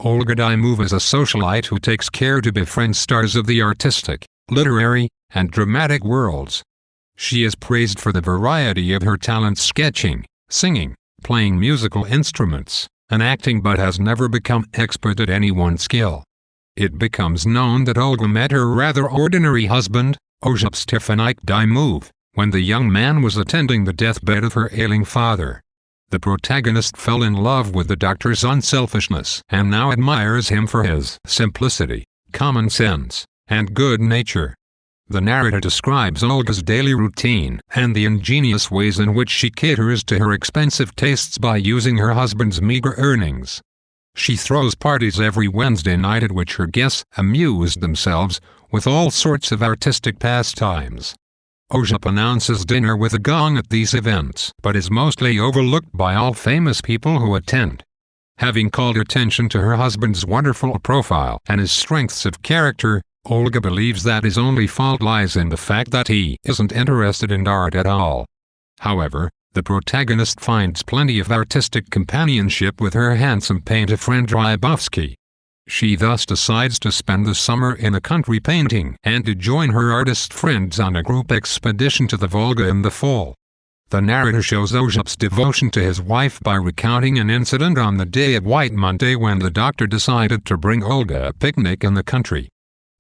Olga Dymov is a socialite who takes care to befriend stars of the artistic, literary, and dramatic worlds. She is praised for the variety of her talents sketching, singing, playing musical instruments, and acting, but has never become expert at any one skill. It becomes known that Olga met her rather ordinary husband, Ozhup Stefanik Dymov, when the young man was attending the deathbed of her ailing father. The protagonist fell in love with the doctor's unselfishness and now admires him for his simplicity, common sense, and good nature. The narrator describes Olga's daily routine and the ingenious ways in which she caters to her expensive tastes by using her husband's meager earnings. She throws parties every Wednesday night at which her guests amuse themselves with all sorts of artistic pastimes. Ozhup announces dinner with a gong at these events, but is mostly overlooked by all famous people who attend. Having called attention to her husband's wonderful profile and his strengths of character, Olga believes that his only fault lies in the fact that he isn't interested in art at all. However, the protagonist finds plenty of artistic companionship with her handsome painter friend Rybovsky. She thus decides to spend the summer in the country painting and to join her artist friends on a group expedition to the Volga in the fall. The narrator shows Ozhup's devotion to his wife by recounting an incident on the day of White Monday when the doctor decided to bring Olga a picnic in the country.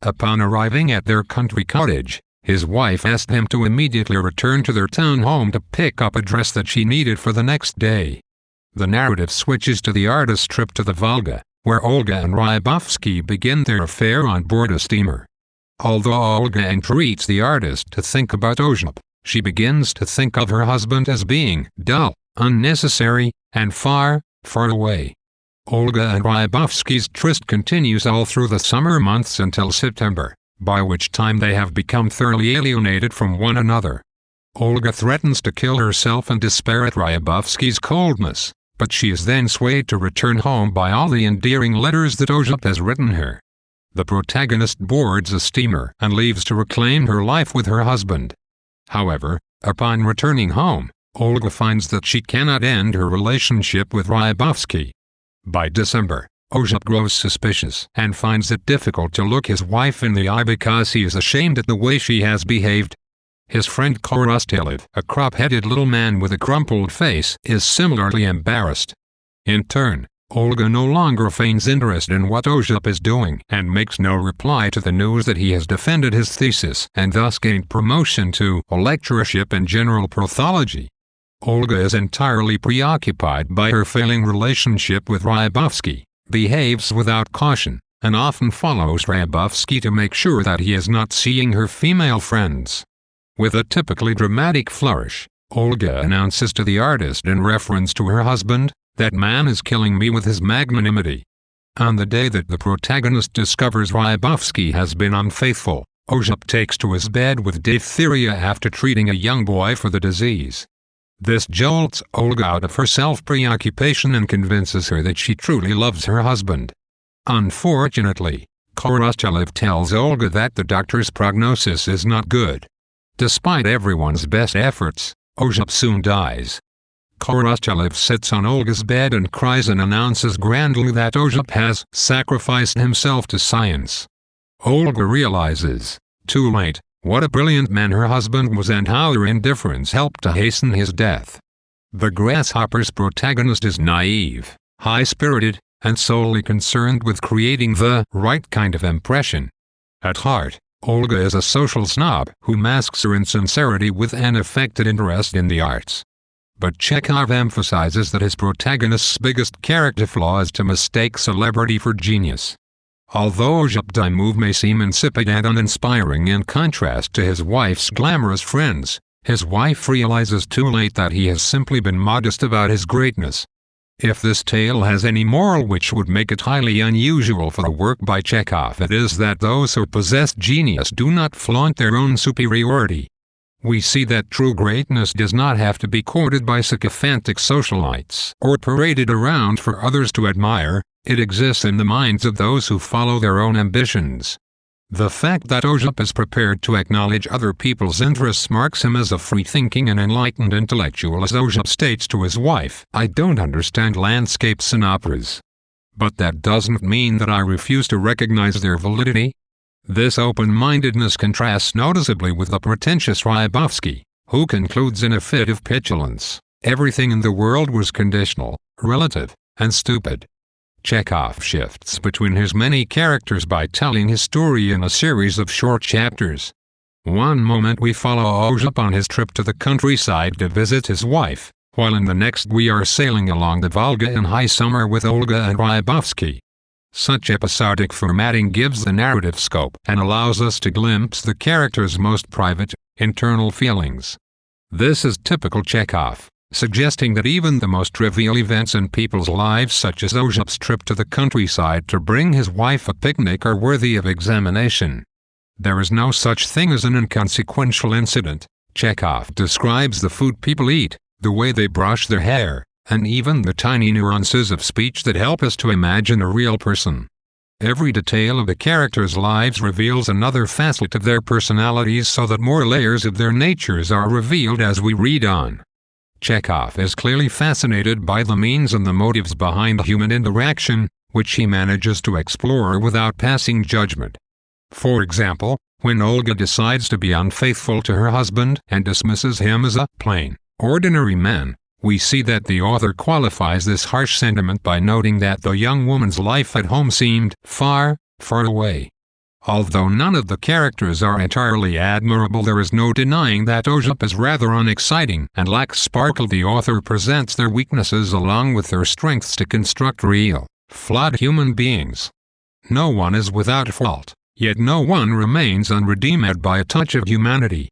Upon arriving at their country cottage, his wife asked him to immediately return to their town home to pick up a dress that she needed for the next day. The narrative switches to the artist's trip to the Volga, where Olga and Rybovsky begin their affair on board a steamer. Although Olga entreats the artist to think about Ozhup, she begins to think of her husband as being dull, unnecessary, and far, far away. Olga and Rybovsky's tryst continues all through the summer months until September, by which time they have become thoroughly alienated from one another. Olga threatens to kill herself in despair at Rybovsky's coldness, but she is then swayed to return home by all the endearing letters that Ozhup has written her. The protagonist boards a steamer and leaves to reclaim her life with her husband. However, upon returning home, Olga finds that she cannot end her relationship with Rybovsky. By December, Ozhup grows suspicious and finds it difficult to look his wife in the eye because he is ashamed at the way she has behaved. His friend Korostelev, a crop-headed little man with a crumpled face, is similarly embarrassed. In turn, Olga no longer feigns interest in what Ozhup is doing and makes no reply to the news that he has defended his thesis and thus gained promotion to a lecturership in general pathology. Olga is entirely preoccupied by her failing relationship with Rybovsky, behaves without caution, and often follows Rybovsky to make sure that he is not seeing her female friends. With a typically dramatic flourish, Olga announces to the artist in reference to her husband, "That man is killing me with his magnanimity." On the day that the protagonist discovers Rybovsky has been unfaithful, Ozhup takes to his bed with diphtheria after treating a young boy for the disease. This jolts Olga out of her self-preoccupation and convinces her that she truly loves her husband. Unfortunately, Korostelev tells Olga that the doctor's prognosis is not good. Despite everyone's best efforts, Ozhup soon dies. Korostelev sits on Olga's bed and cries and announces grandly that Ozhup has sacrificed himself to science. Olga realizes, too late, what a brilliant man her husband was and how her indifference helped to hasten his death. The Grasshopper's protagonist is naive, high-spirited, and solely concerned with creating the right kind of impression. At heart, Olga is a social snob who masks her insincerity with an affected interest in the arts. But Chekhov emphasizes that his protagonist's biggest character flaw is to mistake celebrity for genius. Although Ozhup Dymov may seem insipid and uninspiring in contrast to his wife's glamorous friends, his wife realizes too late that he has simply been modest about his greatness. If this tale has any moral which would make it highly unusual for a work by Chekhov, it is that those who possess genius do not flaunt their own superiority. We see that true greatness does not have to be courted by sycophantic socialites or paraded around for others to admire. It exists in the minds of those who follow their own ambitions. The fact that Ozhup is prepared to acknowledge other people's interests marks him as a free-thinking and enlightened intellectual, as Ozhup states to his wife, "I don't understand landscapes and operas." but that doesn't mean that I refuse to recognize their validity. This open-mindedness contrasts noticeably with the pretentious Rybovsky, who concludes in a fit of petulance, everything in the world was conditional, relative, and stupid. Chekhov shifts between his many characters by telling his story in a series of short chapters. One moment we follow Ozhop on his trip to the countryside to visit his wife, while in the next we are sailing along the Volga in high summer with Olga and Rybovsky. Such episodic formatting gives the narrative scope and allows us to glimpse the characters' most private, internal feelings. This is typical Chekhov, suggesting that even the most trivial events in people's lives, such as Ozhop's trip to the countryside to bring his wife a picnic, are worthy of examination. There is no such thing as an inconsequential incident. Chekhov describes the food people eat, the way they brush their hair, and even the tiny nuances of speech that help us to imagine a real person. Every detail of the characters' lives reveals another facet of their personalities, so that more layers of their natures are revealed as we read on. Chekhov is clearly fascinated by the means and the motives behind human interaction, which he manages to explore without passing judgment. For example, when Olga decides to be unfaithful to her husband and dismisses him as a plain, ordinary man, we see that the author qualifies this harsh sentiment by noting that the young woman's life at home seemed far, far away. Although none of the characters are entirely admirable, there is no denying that Ozhop is rather unexciting and lacks sparkle. The author presents their weaknesses along with their strengths to construct real, flawed human beings. No one is without fault, yet no one remains unredeemed by a touch of humanity.